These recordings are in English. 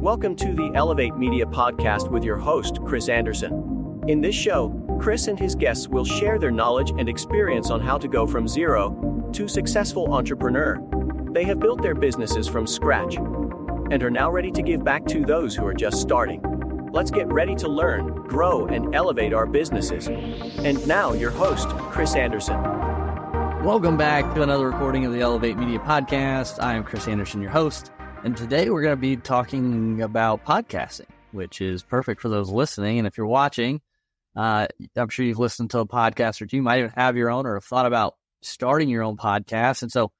Welcome to the Elevate Media Podcast with your host, Chris Anderson. In this show, Chris and his guests will share their knowledge and experience on how to go from zero to successful entrepreneur. They have built their businesses from scratch and are now ready to give back to those who are just starting. Let's get ready to learn, grow, and elevate our businesses. And now, your host, Chris Anderson. Welcome back to another recording of the Elevate Media Podcast. I am Chris Anderson, your host, and today we're going to be talking about podcasting, which is perfect for those listening. And if you're watching, I'm sure you've listened to a podcast or two. You might even have your own or have thought about starting your own podcast. And so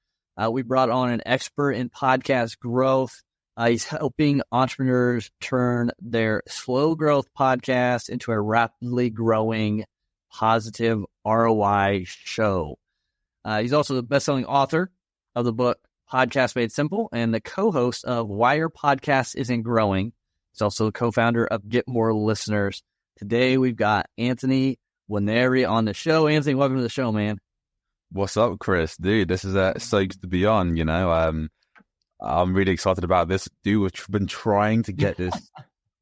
we brought on an expert in podcast growth. He's helping entrepreneurs turn their slow growth podcast into a rapidly growing positive ROI show. He's also the best-selling author of the book Podcast Made Simple and the co-host of Why Your Podcast Isn't Growing. He's also the co-founder of Get More Listeners. Today, we've got Anthony Nwaneri on the show. Anthony, welcome to the show, man. What's up, Chris? Dude, this is so good to be on, you know. I'm really excited about this. Dude, we've been trying to get this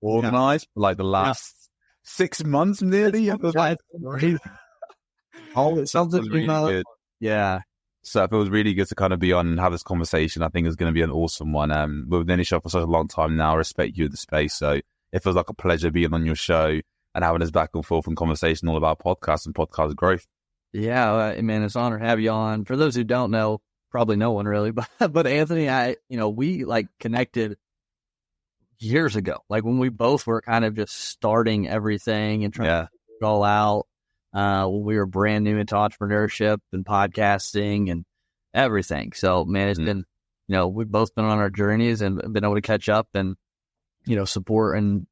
organized for like the last 6 months nearly. It sounds really good. Yeah. So it feels really good to kind of be on and have this conversation. I think it's going to be an awesome one. We've known each other for such a long time now. I respect you in the space. So it feels like a pleasure being on your show and having this back and forth and conversation all about podcasts and podcast growth. Yeah, man, it's an honor to have you on. For those who don't know, probably no one really, but Anthony, we like connected years ago, like when we both were kind of just starting everything and trying to figure it all out. When we were brand new into entrepreneurship and podcasting and everything. So, man, it's been, we've both been on our journeys and been able to catch up and, support and,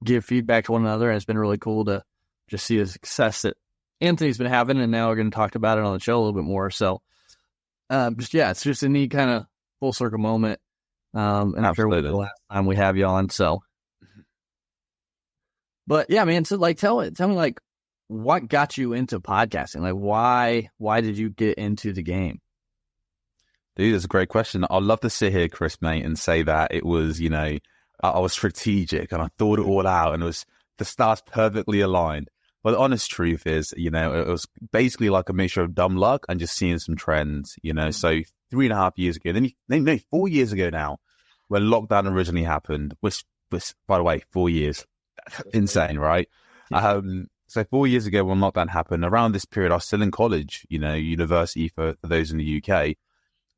give feedback to one another. And it's been really cool to just see the success that Anthony's been having. And now we're going to talk about it on the show a little bit more. So, it's just a neat kind of full circle moment. And I'm sure the last time we have you on. So, but yeah, man, so like, tell me like, what got you into podcasting? Like, why did you get into the game? Dude, that's a great question. I'd love to sit here, Chris, mate, and say that it was, I was strategic and I thought it all out and the stars perfectly aligned. But the honest truth is, it was basically like a mixture of dumb luck and just seeing some trends, So 3.5 years ago, then 4 years ago now, when lockdown originally happened, which was, by the way, 4 years. Insane, right? So 4 years ago when lockdown happened, around this period, I was still in college, university for those in the UK.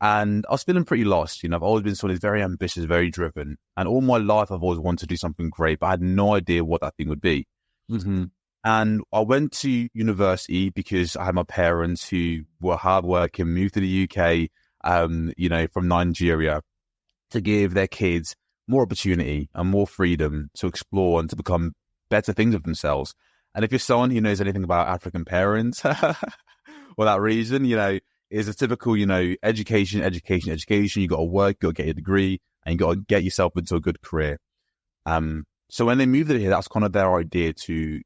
And I was feeling pretty lost. I've always been sort of very ambitious, very driven. And all my life, I've always wanted to do something great, but I had no idea what that thing would be. Mm-hmm. And I went to university because I had my parents who were hardworking, moved to the UK, from Nigeria to give their kids more opportunity and more freedom to explore and to become better things of themselves. And if you're someone who knows anything about African parents or that region, is a typical, education. You got to work, you got to get your degree, and you got to get yourself into a good career. So when they moved here, that's kind of their idea to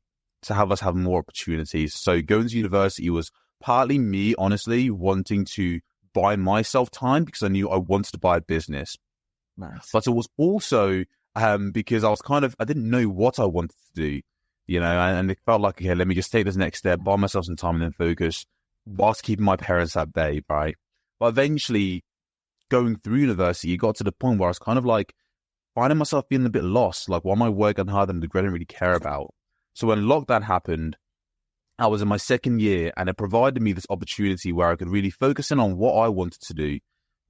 have us have more opportunities. So going to university was partly me, honestly, wanting to buy myself time because I knew I wanted to buy a business. Nice. But it was also because I didn't know what I wanted to do. And it felt like, okay, let me just take this next step, buy myself some time and then focus whilst keeping my parents at bay, right? But eventually, going through university, it got to the point where I was kind of like finding myself being a bit lost. Like, why am I working harder than the degree I didn't really care about? So when lockdown happened, I was in my second year and it provided me this opportunity where I could really focus in on what I wanted to do.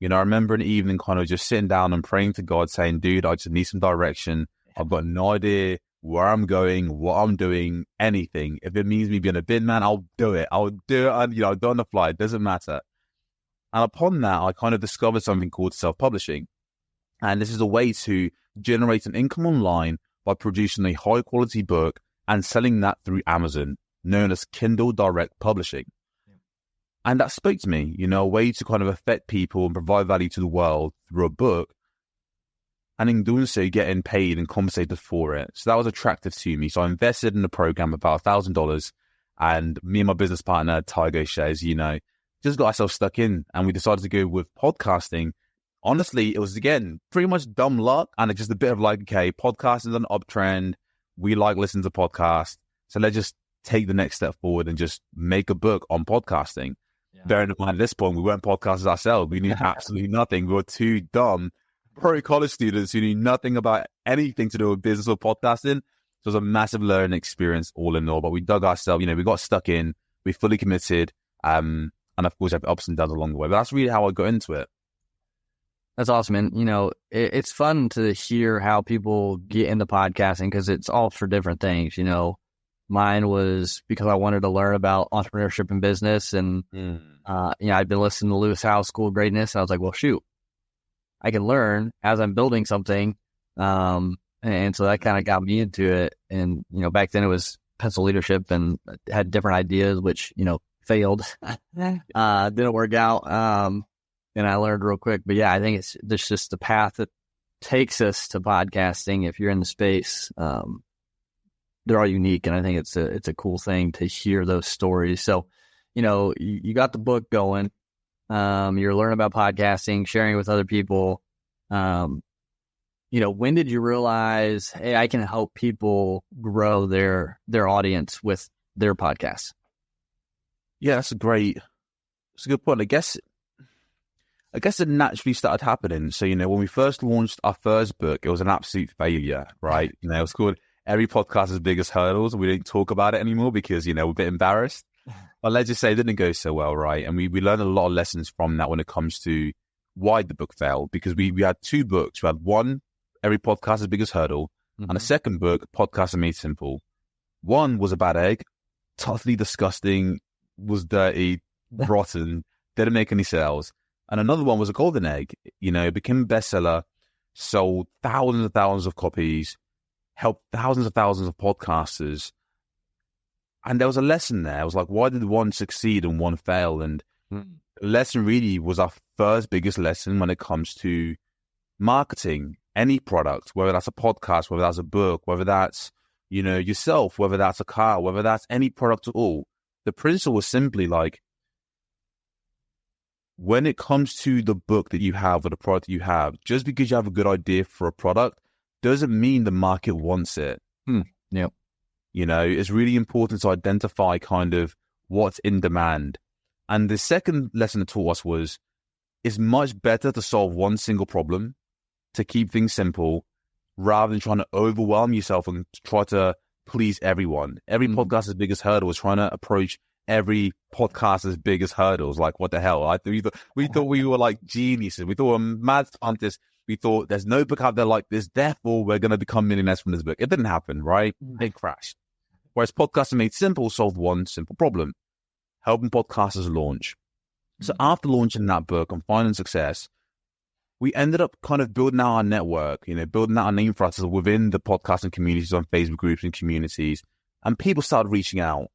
I remember an evening kind of just sitting down and praying to God saying, dude, I just need some direction. I've got no idea where I'm going, what I'm doing, anything. If it means me being a bin man, I'll do it. I'll do it. And, I'll do it on the fly. It doesn't matter. And upon that, I kind of discovered something called self-publishing. And this is a way to generate an income online by producing a high quality book and selling that through Amazon, known as Kindle Direct Publishing. Yeah. And that spoke to me, a way to kind of affect people and provide value to the world through a book. And in doing so, getting paid and compensated for it. So that was attractive to me. So I invested in the program about $1,000, and me and my business partner, Tygo Shares, just got ourselves stuck in, and we decided to go with podcasting honestly, it was, again, pretty much dumb luck. And it's just a bit of like, okay, podcasting is an uptrend. We like listening to podcasts. So let's just take the next step forward and just make a book on podcasting. Yeah. Bearing in mind, at this point, we weren't podcasters ourselves. We knew absolutely nothing. We were two dumb pro-college students who knew nothing about anything to do with business or podcasting. So it was a massive learning experience all in all. But we dug ourselves, we got stuck in. We fully committed. And of course, have ups and downs along the way. But that's really how I got into it. That's awesome. And, it's fun to hear how people get into podcasting because it's all for different things. Mine was because I wanted to learn about entrepreneurship and business. And, I'd been listening to Lewis Howes' School of Greatness. And I was like, well, shoot, I can learn as I'm building something. And so that kind of got me into it. And, back then it was pencil leadership and had different ideas, which, failed, didn't work out. And I learned real quick, but yeah, I think there's just the path that takes us to podcasting. If you're in the space, they're all unique. And I think it's a cool thing to hear those stories. So, you got the book going, you're learning about podcasting, sharing it with other people. When did you realize, hey, I can help people grow their audience with their podcasts? Yeah, that's a good point. I guess it naturally started happening. So, when we first launched our first book, it was an absolute failure, right? It was called Every Podcaster's Biggest Hurdles. We didn't talk about it anymore because, we're a bit embarrassed. But let's just say it didn't go so well, right? And we learned a lot of lessons from that when it comes to why the book failed. Because we had two books. We had one, Every Podcaster's Biggest Hurdle, and a second book, Podcasts Made Simple. One was a bad egg, totally disgusting, was dirty, rotten, didn't make any sales. And another one was a golden egg. It became a bestseller, sold thousands and thousands of copies, helped thousands and thousands of podcasters. And there was a lesson there. I was like, why did one succeed and one fail? And the lesson really was our first biggest lesson when it comes to marketing any product, whether that's a podcast, whether that's a book, whether that's, yourself, whether that's a car, whether that's any product at all. The principle was simply like, when it comes to the book that you have or the product that you have, just because you have a good idea for a product doesn't mean the market wants it. Yep. It's really important to identify kind of what's in demand. And the second lesson it taught us was, it's much better to solve one single problem, to keep things simple, rather than trying to overwhelm yourself and try to please everyone. Every podcaster's biggest hurdle is trying to approach every podcaster's biggest hurdles. Like, what the hell? We thought we were like geniuses. We thought we were mad scientists. We thought there's no book out there like this, therefore we're going to become millionaires from this book. It didn't happen, right? Big crash. Whereas Podcasting Made Simple solved one simple problem, helping podcasters launch. So after launching that book and finding success, we ended up kind of building out our network, building out our name for ourselves within the podcasting communities on Facebook groups and communities. And people started reaching out.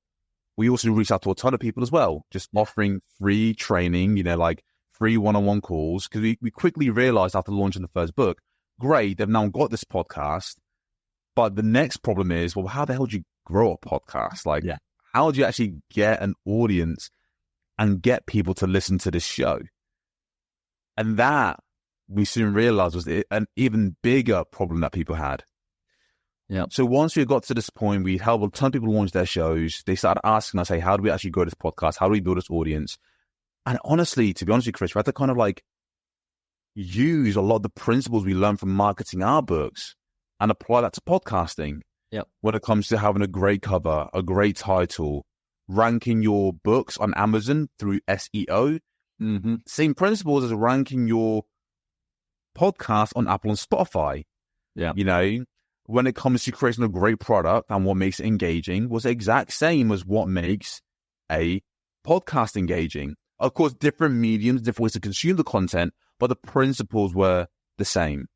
We also reached out to a ton of people as well, just offering free training, like free one-on-one calls. Because we quickly realized after launching the first book, great, they've now got this podcast. But the next problem is, well, how the hell do you grow a podcast? Like, how do you actually get an audience and get people to listen to this show? And that we soon realized was an even bigger problem that people had. Yeah. So once we got to this point, we helped a ton of people launch their shows. They started asking us, hey, how do we actually grow this podcast? How do we build this audience? And honestly, to be honest with you, Chris, we had to kind of like use a lot of the principles we learned from marketing our books and apply that to podcasting. Yep. When it comes to having a great cover, a great title, ranking your books on Amazon through SEO. Same principles as ranking your podcast on Apple and Spotify. Yeah. When it comes to creating a great product and what makes it engaging was the exact same as what makes a podcast engaging. Of course, different mediums, different ways to consume the content, but the principles were the same.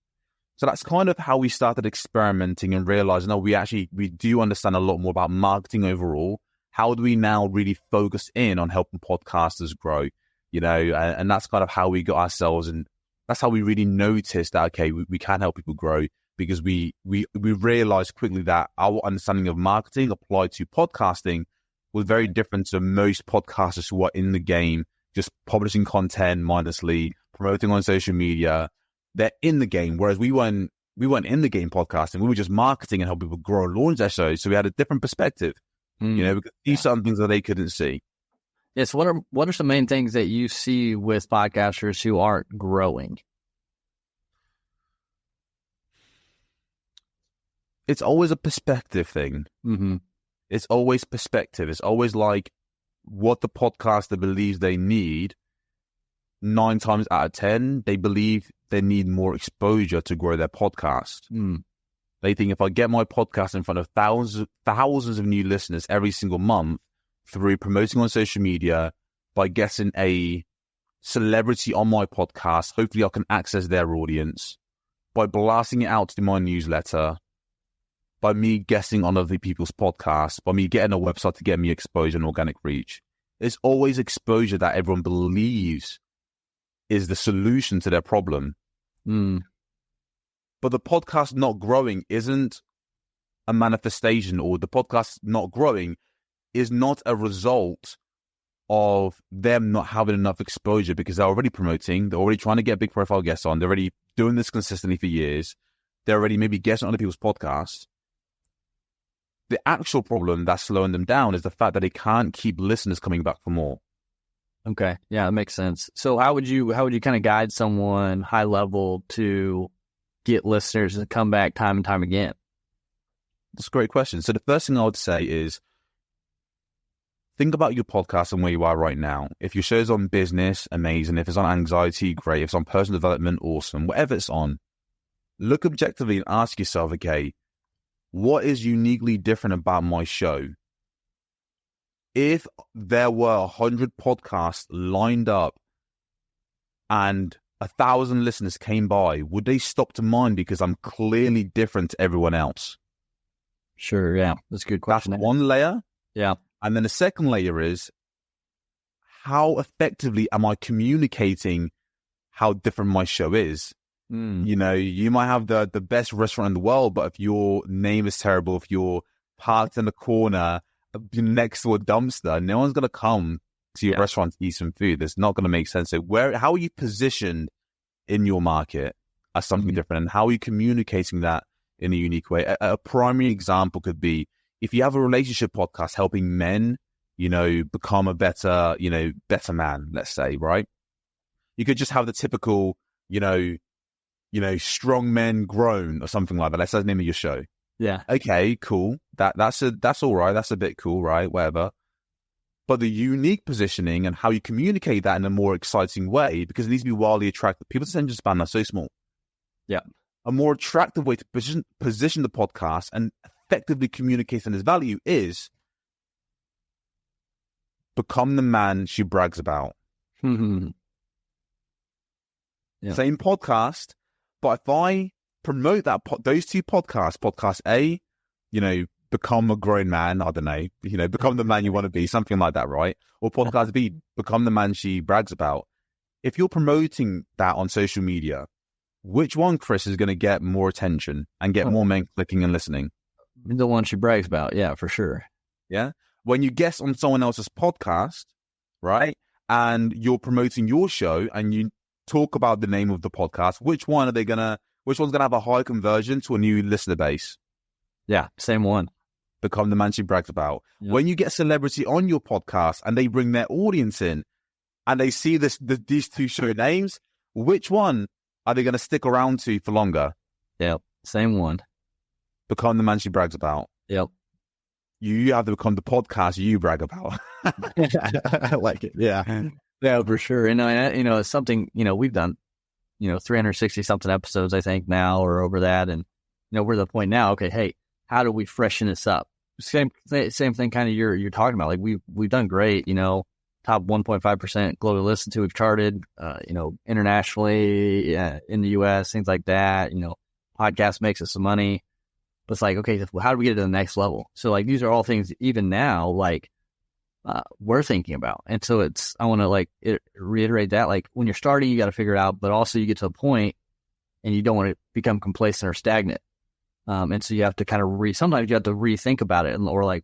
So that's kind of how we started experimenting and realizing, we do understand a lot more about marketing overall. How do we now really focus in on helping podcasters grow? And that's kind of how we got ourselves, and that's how we really noticed that, okay, we can help people grow, because we realized quickly that our understanding of marketing applied to podcasting was very different to most podcasters who are in the game, just publishing content mindlessly, promoting on social media. They're in the game, whereas we weren't in the game podcasting. We were just marketing and help people grow and launch their shows. So we had a different perspective. We could see some things that they couldn't see. Yes. What are some main things that you see with podcasters who aren't growing? It's always a perspective thing. Mm-hmm. It's always perspective. It's always like what the podcaster believes they need. 9 times out of 10, they believe they need more exposure to grow their podcast. They think if I get my podcast in front of thousands of new listeners every single month through promoting on social media, by getting a celebrity on my podcast, hopefully I can access their audience, by blasting it out to my newsletter, by me guesting on other people's podcasts, by me getting a website to get me exposure and organic reach. It's always exposure that everyone believes is the solution to their problem. But the podcast not growing isn't a manifestation, or the podcast not growing is not a result of them not having enough exposure, because they're already promoting, they're already trying to get big profile guests on, they're already doing this consistently for years, they're already maybe guesting on other people's podcasts. The actual problem that's slowing them down is the fact that they can't keep listeners coming back for more. Okay. Yeah, that makes sense. So how would you kind of guide someone high level to get listeners to come back time and time again? That's a great question. So the first thing I would say is think about your podcast and where you are right now. If your show's on business, amazing. If it's on anxiety, great. If it's on personal development, awesome. Whatever it's on, look objectively and ask yourself, okay, what is uniquely different about my show? If there were 100 podcasts lined up and 1,000 listeners came by, would they stop to mine because I'm clearly different to everyone else? Sure, yeah. That's a good question. That's one layer. Yeah. And then the second layer is, how effectively am I communicating how different my show is? You might have the best restaurant in the world, but if your name is terrible, if you're parked in the corner next to a dumpster, no one's going to come to your restaurant to eat some food. That's not going to make sense. So how are you positioned in your market as something different? And how are you communicating that in a unique way? A primary example could be, if you have a relationship podcast helping men, become a better man, let's say, right? You could just have the typical, strong men grown or something like that. That's the name of your show. Yeah. Okay, cool. That's all right. That's a bit cool, right? Whatever. But the unique positioning and how you communicate that in a more exciting way, because it needs to be wildly attractive. People's attention span are so small. Yeah. A more attractive way to position the podcast and effectively communicate on its value is become the man she brags about. Yeah. Same podcast, but if I promote those two podcasts, podcast A, become a grown man, I don't know, become the man you want to be, something like that, right? Or podcast B, become the man she brags about. If you're promoting that on social media, which one, Chris, is going to get more attention and get more men clicking and listening? The one she brags about, yeah, for sure. Yeah. When you guest on someone else's podcast, right, and you're promoting your show and you talk about the name of the podcast, which one's gonna have a high conversion to a new listener base? Yeah, same one. Become the man she brags about. Yep. When you get a celebrity on your podcast and they bring their audience in and they see these two show names, which one are they going to stick around to for longer? Yep, same one. Become the man she brags about. Yep. You have to become the podcast you brag about. I like it. Yeah. Yeah, for sure. And, it's something, we've done, 360 something episodes, I think now, or over that. And, we're at the point now, okay, hey, how do we freshen this up? Same thing kind of you're talking about. Like we've done great, top 1.5% globally listened to. We've charted, internationally, in the US, things like that. Podcast makes us some money. But it's like, okay, how do we get to the next level? So like, these are all things even now, like, we're thinking about. And so I want to reiterate that, like when you're starting, you got to figure it out, but also you get to a point and you don't want to become complacent or stagnant. And so you have to kind of sometimes you have to rethink about it, or like,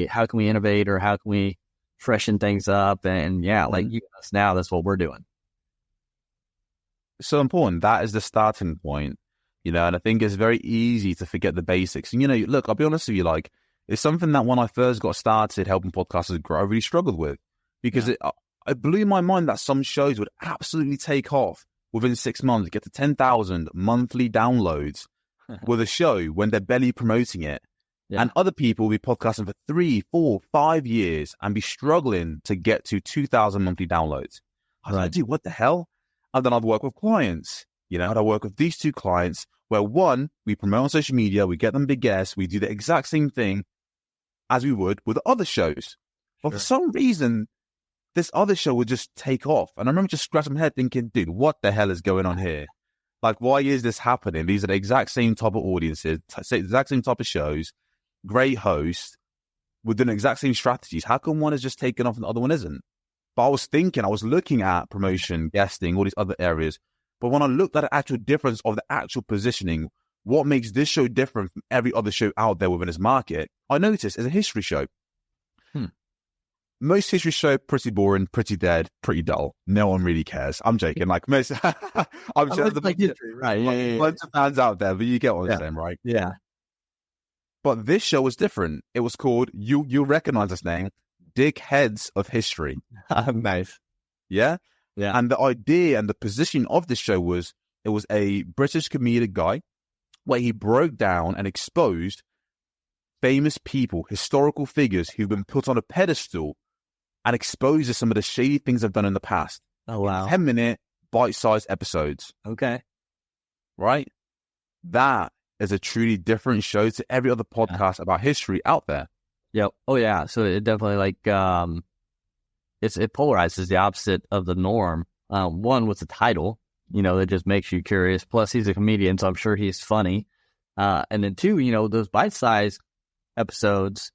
how can we innovate, or how can we freshen things up? And yeah, like you guys now, that's what we're doing. so important. That is the starting point, and I think it's very easy to forget the basics. And, look, I'll be honest with you, like, it's something that when I first got started helping podcasters grow, I really struggled with because it blew my mind that some shows would absolutely take off within 6 months, get to 10,000 monthly downloads with a show when they're barely promoting it. Yeah. And other people will be podcasting for 3, 4, 5 years and be struggling to get to 2,000 monthly downloads. I was like, dude, what the hell? And then I'd work with clients, I'd work with these two clients where one, we promote on social media, we get them big guests, we do the exact same thing as we would with other shows. But for some reason, this other show would just take off. And I remember just scratching my head thinking, dude, what the hell is going on here? Like, why is this happening? These are the exact same type of audiences, exact same type of shows, great hosts, with the exact same strategies. How come one is just taken off and the other one isn't? But I was looking at promotion, guesting, all these other areas. But when I looked at the actual difference of the actual positioning, what makes this show different from every other show out there within its market, I noticed it's a history show. Most history show, pretty boring, pretty dead, pretty dull. No one really cares. I'm joking. Like most, I'm sure there's like history, right? Loads of fans out there, but you get what I'm saying, right? Yeah. But this show was different. It was called, you'll recognize this name, Dickheads of History. Nice. Yeah? Yeah. And the idea and the position of this show was, it was a British comedic guy where he broke down and exposed famous people, historical figures who've been put on a pedestal and exposes some of the shady things they've done in the past. Oh, wow. 10-minute, bite-sized episodes. Okay. Right? That is a truly different show to every other podcast about history out there. Yep. Oh, yeah. So it definitely, like, it polarizes the opposite of the norm. One, with the title, it just makes you curious. Plus, he's a comedian, so I'm sure he's funny. And then two, those bite-sized episodes,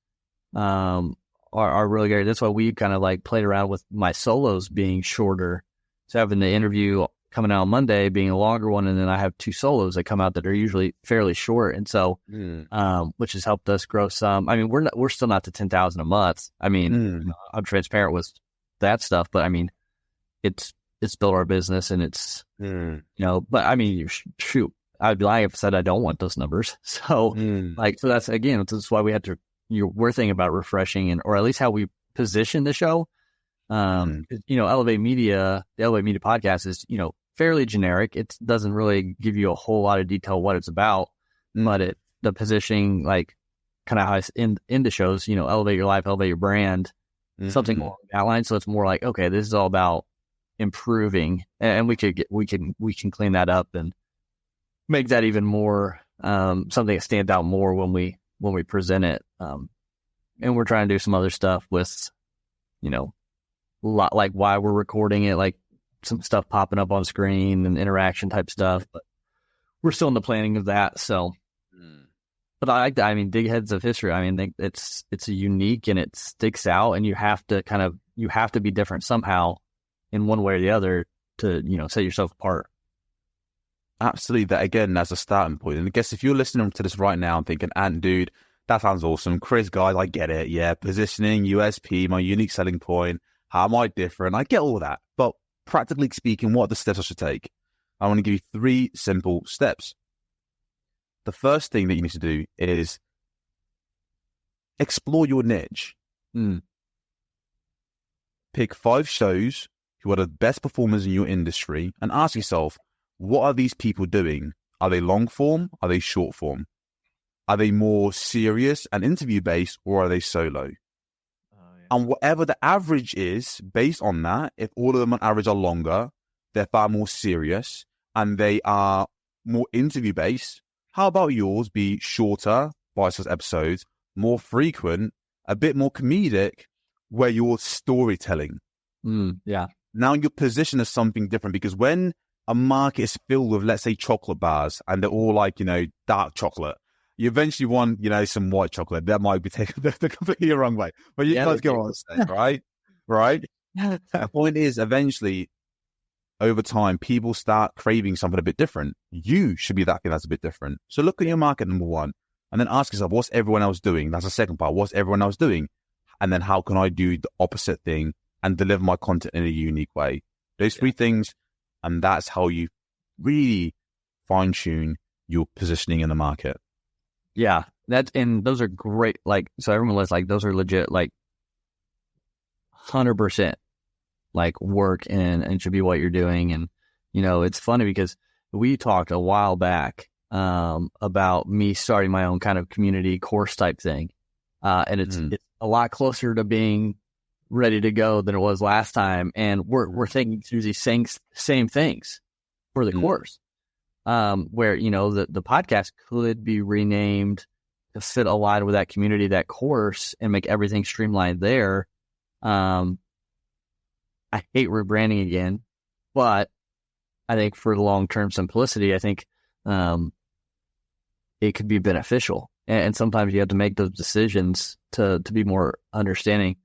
are really great. That's why we kind of like played around with my solos being shorter. So having the interview coming out on Monday being a longer one, and then I have 2 solos that come out that are usually fairly short. And so, which has helped us grow some. I mean, we're still not to 10,000 a month. I mean, I'm transparent with that stuff, but I mean, it's built our business, and it's, but I mean, shoot, I'd be lying if I said I don't want those numbers. So so that's why we had to, we're thinking about refreshing or at least how we position the show. Elevate Media, the Elevate Media podcast is, fairly generic. It doesn't really give you a whole lot of detail what it's about, but the positioning, like kind of how it's in the shows, elevate your life, elevate your brand, something along that line. So it's more like, okay, this is all about improving, and we can clean that up and make that even more, something that stands out more when we present it. And we're trying to do some other stuff with, like why we're recording it, like some stuff popping up on screen and interaction type stuff, but we're still in the planning of that. So, but I mean, Dickheads of History, I mean, it's a unique and it sticks out, and you have to be different somehow in one way or the other to, set yourself apart. Absolutely. That again, that's a starting point. And I guess if you're listening to this right now and thinking, dude, that sounds awesome. Chris, guys, I get it. Yeah. Positioning, USP, my unique selling point. How am I different? I get all that. But practically speaking, what are the steps I should take? I want to give you 3 simple steps. The first thing that you need to do is explore your niche. Pick 5 shows who are the best performers in your industry and ask yourself, what are these people doing? Are they long form? Are they short form? Are they more serious and interview based, or are they solo? And whatever the average is, based on that, if all of them on average are longer, they're far more serious, and they are more interview based, how about yours be shorter, bite-sized episodes, more frequent, a bit more comedic, where you're storytelling? Yeah. Now your position is something different, because when a market is filled with, let's say, chocolate bars, and they're all like, dark chocolate, you eventually want, some white chocolate. That might be taken the completely wrong way. But you guys get what I'm saying, right? Right? The point is, eventually, over time, people start craving something a bit different. You should be that thing that's a bit different. So look at your market, number one, and then ask yourself, what's everyone else doing? That's the second part. What's everyone else doing? And then how can I do the opposite thing and deliver my content in a unique way? Those 3 things, and that's how you really fine tune your positioning in the market. Yeah, and those are great. Like, so everyone was like, those are legit, like 100% like work and should be what you're doing. And, it's funny because we talked a while back about me starting my own kind of community course type thing. And it's a lot closer to being ready to go than it was last time. And we're thinking through these same things for the course, where, the podcast could be renamed to fit aligned with that community, that course, and make everything streamlined there. I hate rebranding again, but I think for the long-term simplicity, I think it could be beneficial. And sometimes you have to make those decisions to be more understanding.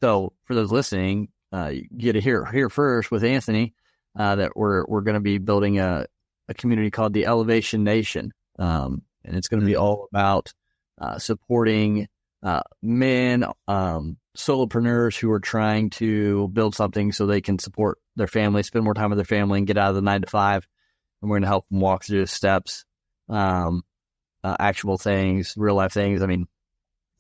So for those listening, you get to hear first with Anthony that we're going to be building a community called the Elevation Nation. And it's going to be all about supporting men, solopreneurs who are trying to build something so they can support their family, spend more time with their family, and get out of the 9-to-5. And we're going to help them walk through the steps, actionable things, real life things. I mean,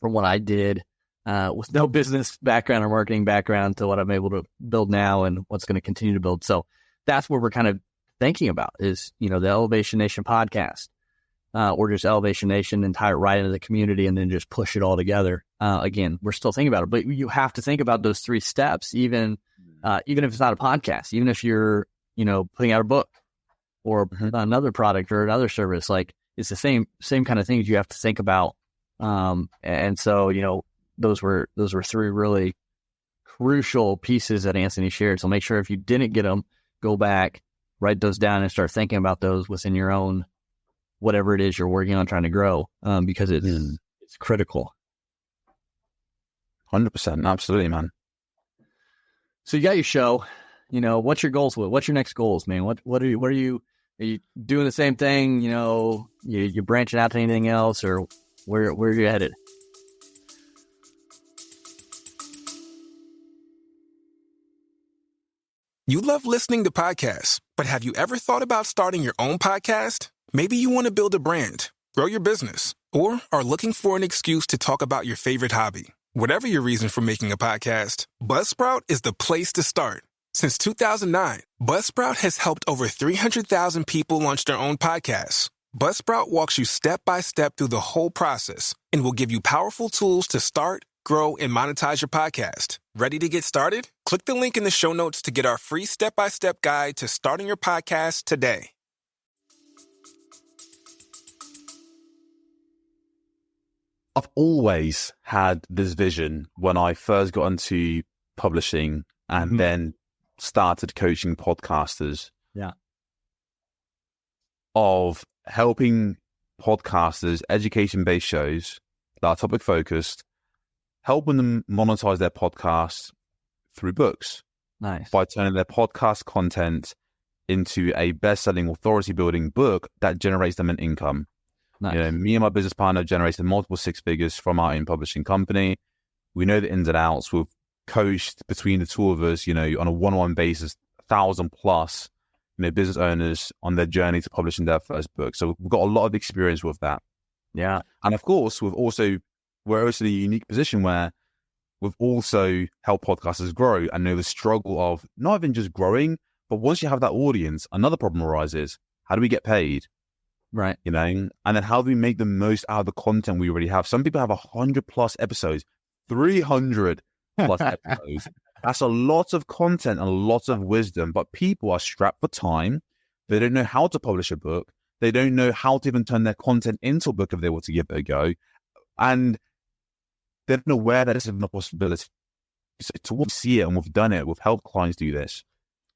from what I did with no business background or marketing background to what I'm able to build now and what's going to continue to build. So that's what we're kind of thinking about is, the Elevation Nation podcast. Or just Elevation Nation and tie it right into the community and then just push it all together. Again, we're still thinking about it, but you have to think about those 3 steps, even if it's not a podcast, even if you're, putting out a book or another product or another service, like it's the same kind of things you have to think about. And so, those were 3 really crucial pieces that Anthony shared. So make sure if you didn't get them, go back, write those down and start thinking about those within your own whatever it is you're working on trying to grow, because it's critical. 100%. Absolutely, man. So you got your show, what's your goals with? What's your next goals, man? What are you doing the same thing? You branching out to anything else, or where are you headed? You love listening to podcasts, but have you ever thought about starting your own podcast? Maybe you want to build a brand, grow your business, or are looking for an excuse to talk about your favorite hobby. Whatever your reason for making a podcast, Buzzsprout is the place to start. Since 2009, Buzzsprout has helped over 300,000 people launch their own podcasts. Buzzsprout walks you step by step through the whole process and will give you powerful tools to start, grow, and monetize your podcast. Ready to get started? Click the link in the show notes to get our free step-by-step guide to starting your podcast today. I've always had this vision when I first got into publishing and then started coaching podcasters. Yeah. Of helping podcasters, education-based shows that are topic-focused, helping them monetize their podcasts through books. Nice. By turning their podcast content into a best-selling, authority-building book that generates them an income. Nice. Me and my business partner generated multiple 6 figures from our own publishing company. We know the ins and outs. We've coached between the 2 of us, on a one-on-one basis, 1,000 plus, business owners on their journey to publishing their first book. So we've got a lot of experience with that. Yeah. And of course, we're also in a unique position where we've also helped podcasters grow and know the struggle of not even just growing, but once you have that audience, another problem arises. How do we get paid? Right. And then how do we make the most out of the content we already have? Some people have 100 plus episodes, 300 plus episodes. That's a lot of content and a lot of wisdom, but people are strapped for time. They don't know how to publish a book. They don't know how to even turn their content into a book if they were to give it a go. And they're not aware that it's a possibility. So to see it, and we've done it, we've helped clients do this.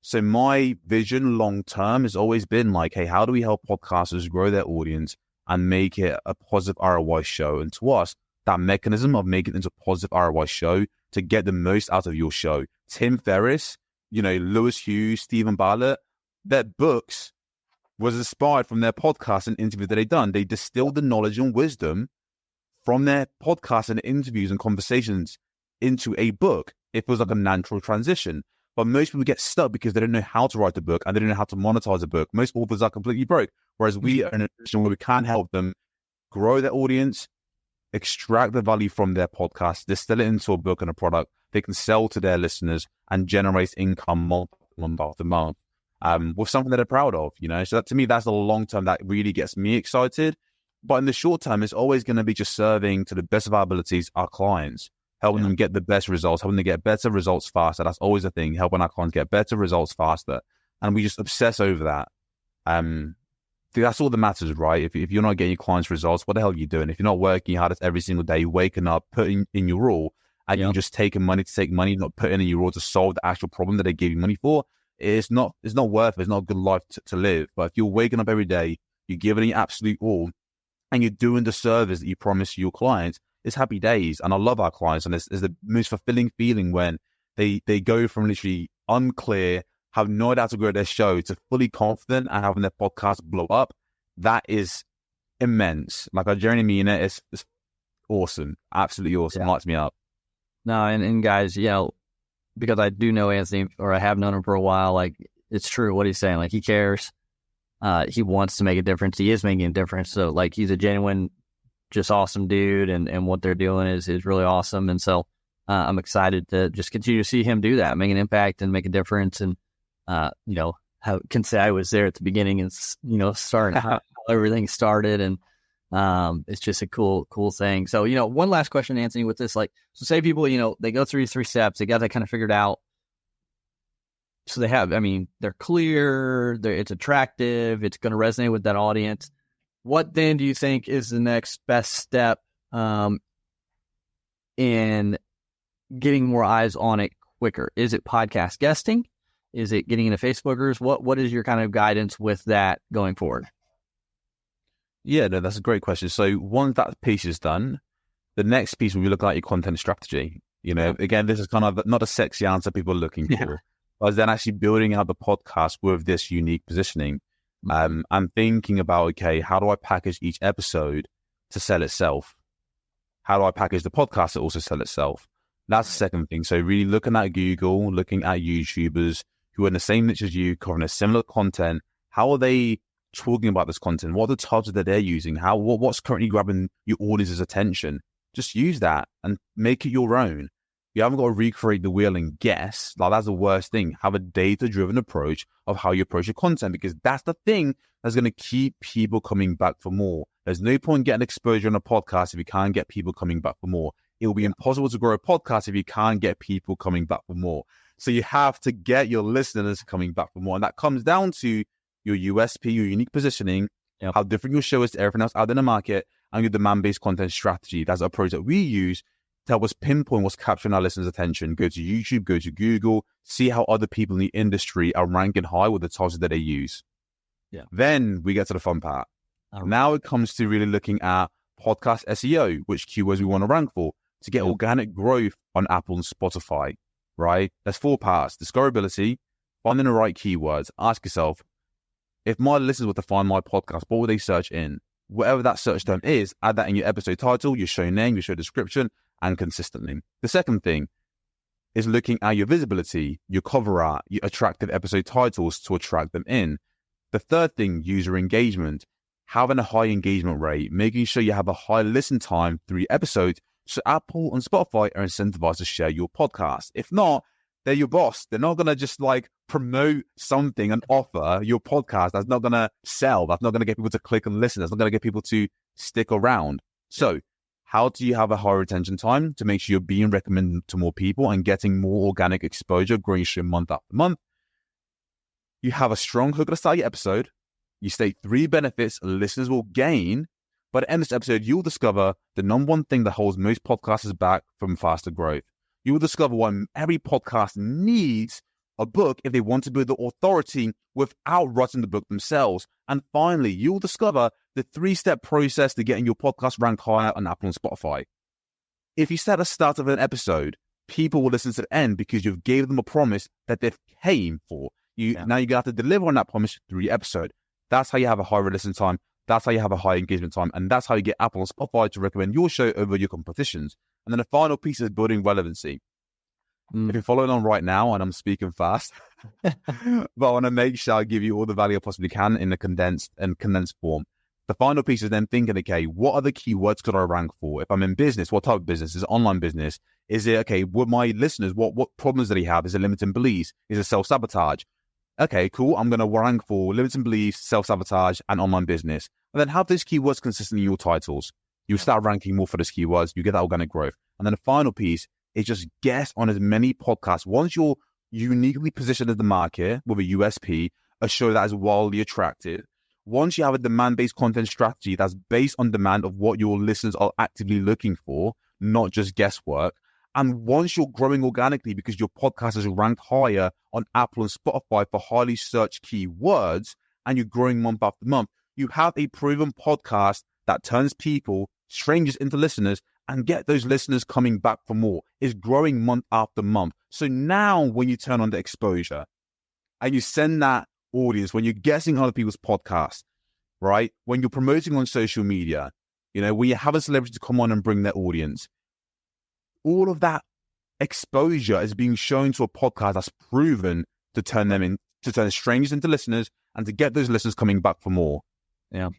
So my vision long term has always been like, hey, how do we help podcasters grow their audience and make it a positive ROI show? And to us, that mechanism of making it into a positive ROI show to get the most out of your show. Tim Ferriss, Lewis Hughes, Stephen Bartlett, their books was inspired from their podcast and interview that they've done. They distilled the knowledge and wisdom from their podcasts and interviews and conversations into a book. It was like a natural transition. But most people get stuck because they don't know how to write a book and they don't know how to monetize a book. Most authors are completely broke, whereas we are in a position where we can help them grow their audience, extract the value from their podcast, distill it into a book and a product they can sell to their listeners and generate income month after month with something that they're proud of, So that, to me, that's the long term that really gets me excited. But in the short term, it's always going to be just serving to the best of our abilities our clients, helping them get the best results, helping them get better results faster. That's always a thing, helping our clients get better results faster. And we just obsess over that. That's all that matters, right? If you're not getting your clients results, what the hell are you doing? If you're not working hard every single day, waking up, putting in your all, and you're just taking money to take money, not putting in your all to solve the actual problem that they gave you money for, it's not worth it. It's not a good life to live. But if you're waking up every day, you're giving your absolute all, and you're doing the service that you promise your clients, it's happy days. And I love our clients. And it's the most fulfilling feeling when they go from literally unclear, have no idea how to grow their show, to fully confident and having their podcast blow up. That is immense. Like, I genuinely mean it. It's awesome. Absolutely awesome. Lights me up. No, and guys, because I do know Anthony, or I have known him for a while, like, it's true what he's saying. Like, he cares. He wants to make a difference. He is making a difference. So, like, he's a genuine, just awesome dude, and what they're doing is really awesome. And so I'm excited to just continue to see him do that, make an impact and make a difference. And, can say I was there at the beginning and, starting how everything started. And it's just a cool thing. So, one last question, Anthony, with this, like, so say people, they go through these 3 steps, they got that kind of figured out. So they have, they're clear, it's attractive, it's going to resonate with that audience. What then do you think is the next best step in getting more eyes on it quicker? Is it podcast guesting? Is it getting into Facebookers? What is your kind of guidance with that going forward? Yeah, no, that's a great question. So once that piece is done, the next piece will be looking at your content strategy. Again, this is kind of not a sexy answer people are looking for, but then actually building out the podcast with this unique positioning. I'm thinking about, okay, how do I package each episode to sell itself? How do I package the podcast to also sell itself? That's the second thing. So really looking at Google, looking at YouTubers who are in the same niche as you, covering a similar content. How are they talking about this content? What are the titles that they're using? What's currently grabbing your audience's attention? Just use that and make it your own. You haven't got to recreate the wheel and guess. Like, that's the worst thing. Have a data-driven approach of how you approach your content, because that's the thing that's going to keep people coming back for more. There's no point getting exposure on a podcast if you can't get people coming back for more. It will be impossible to grow a podcast if you can't get people coming back for more. So you have to get your listeners coming back for more. And that comes down to your USP, your unique positioning, how different your show is to everything else out in the market, and your demand-based content strategy. That's the approach that we use to help us pinpoint what's capturing our listeners' attention. Go to YouTube, go to Google, see how other people in the industry are ranking high with the titles that they use. Yeah. Then we get to the fun part. Now it comes to really looking at podcast SEO, which keywords we want to rank for to get organic growth on Apple and Spotify, right? There's 4 parts: discoverability, finding the right keywords. Ask yourself, if my listeners were to find my podcast, what would they search in? Whatever that search term is, add that in your episode title, your show name, your show description, and consistently. The second thing is looking at your visibility, your cover art, your attractive episode titles to attract them in. The third thing, user engagement, having a high engagement rate, making sure you have a high listen time through your episodes, so Apple and Spotify are incentivized to share your podcast. If not, they're your boss. They're not going to just promote something and offer your podcast that's not going to sell. That's not going to get people to click and listen. That's not going to get people to stick around. So how do you have a high retention time to make sure you're being recommended to more people and getting more organic exposure, growing your show month after month? You have a strong hook at the start of your episode. You state 3 benefits listeners will gain. By the end of this episode, you'll discover the number one thing that holds most podcasters back from faster growth. You will discover why every podcast needs a book if they want to build the authority without writing the book themselves. And finally, you'll discover the 3-step process to getting your podcast ranked higher on Apple and Spotify. If you start at the start of an episode, people will listen to the end because you've gave them a promise that they've came for. Now you're going to have to deliver on that promise through your episode. That's how you have a higher listen time. That's how you have a high engagement time. And that's how you get Apple and Spotify to recommend your show over your competitions. And then the final piece is building relevancy. If you're following on right now, and I'm speaking fast, but I want to make sure I give you all the value I possibly can in a condensed form. The final piece is then thinking, okay, what are the keywords could I rank for? If I'm in business, what type of business? Is it online business? Is it, okay, with my listeners, what problems do they have? Is it limiting beliefs? Is it self-sabotage? Okay, cool. I'm going to rank for limiting beliefs, self-sabotage, and online business. And then have those keywords consistent in your titles. You start ranking more for those keywords. You get that organic growth. And then the final piece is just guest on as many podcasts. Once you're uniquely positioned in the market with a USP, a show that is wildly attractive, once you have a demand-based content strategy that's based on demand of what your listeners are actively looking for, not just guesswork, and once you're growing organically because your podcast is ranked higher on Apple and Spotify for highly searched keywords, and you're growing month after month, you have a proven podcast that turns people, strangers, into listeners and get those listeners coming back for more. It's growing month after month. So now when you turn on the exposure and you send that audience, when you're guessing other people's podcasts, right? When you're promoting on social media, when you have a celebrity to come on and bring their audience, all of that exposure is being shown to a podcast that's proven to turn strangers into listeners and to get those listeners coming back for more. Yeah.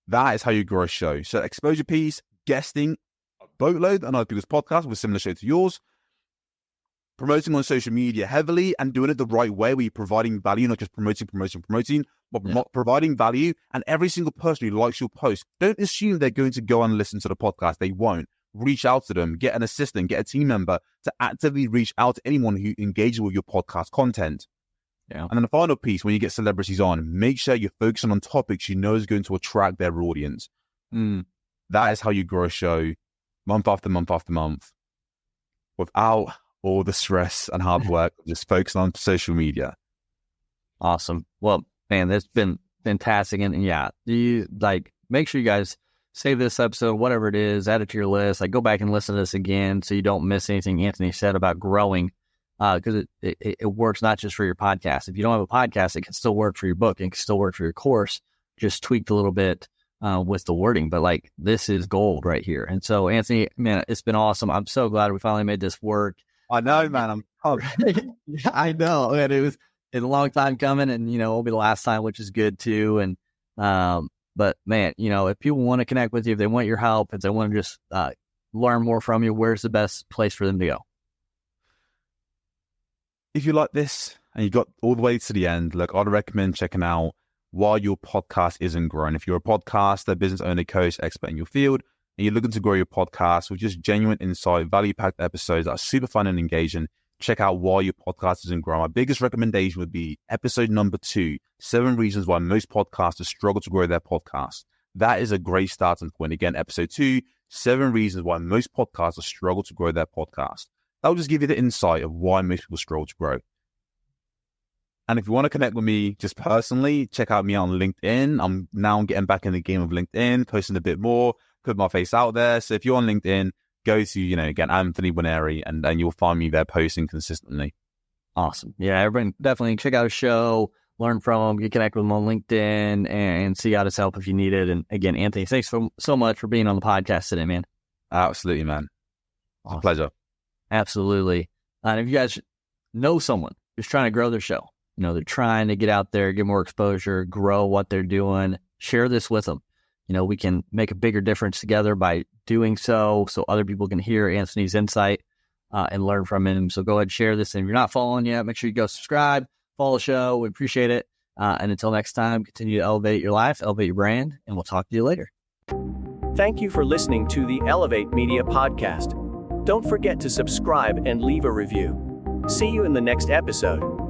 That is how you grow a show. So exposure piece, guesting a boatload on other people's podcasts with a similar show to yours, promoting on social media heavily and doing it the right way where you're providing value, not just promoting, but providing value. And every single person who likes your post, don't assume they're going to go and listen to the podcast. They won't. Reach out to them, get an assistant, get a team member to actively reach out to anyone who engages with your podcast content. Yeah. And then the final piece, when you get celebrities on, make sure you're focusing on topics you know is going to attract their audience. That is how you grow a show month after month after month without all the stress and hard work, just focus on social media. Awesome. Well, man, that's been fantastic. And yeah, you make sure you guys save this episode, whatever it is, add it to your list. Go back and listen to this again so you don't miss anything Anthony said about growing. Because it works not just for your podcast. If you don't have a podcast, it can still work for your book. It can still work for your course, just tweaked a little bit with the wording. But this is gold right here. And so, Anthony, man, it's been awesome. I'm so glad we finally made this work. I know, man. I know, man. It was a long time coming, and it'll be the last time, which is good too. And but man, if people want to connect with you, if they want your help, if they want to just learn more from you, where's the best place for them to go? If you like this and you got all the way to the end, look, I'd recommend checking out Why Your Podcast Isn't Growing. If you're a podcaster, business owner, coach, expert in your field, and you're looking to grow your podcast with just genuine insight, value-packed episodes that are super fun and engaging, check out Why Your Podcast Isn't Growing. My biggest recommendation would be episode number 2, 7 reasons why most podcasters struggle to grow their podcast. That is a great starting point. Again, episode 2, 7 reasons why most podcasters struggle to grow their podcast. That will just give you the insight of why most people struggle to grow. And if you want to connect with me just personally, check out me on LinkedIn. I'm now getting back in the game of LinkedIn, posting a bit more, put my face out there. So if you're on LinkedIn, go to, again, Anthony Nwaneri, and you'll find me there posting consistently. Awesome. Yeah, everyone definitely check out his show, learn from him, get connected with him on LinkedIn, and see how to help if you need it. And again, Anthony, thanks so much for being on the podcast today, man. Absolutely, man. It's a pleasure. Absolutely. And if you guys know someone who's trying to grow their show, they're trying to get out there, get more exposure, grow what they're doing, share this with them. We can make a bigger difference together by doing so other people can hear Anthony's insight and learn from him. So go ahead and share this. And if you're not following yet, make sure you go subscribe, follow the show. We appreciate it. And until next time, continue to elevate your life, elevate your brand, and we'll talk to you later. Thank you for listening to the Elevate Media Podcast. Don't forget to subscribe and leave a review. See you in the next episode.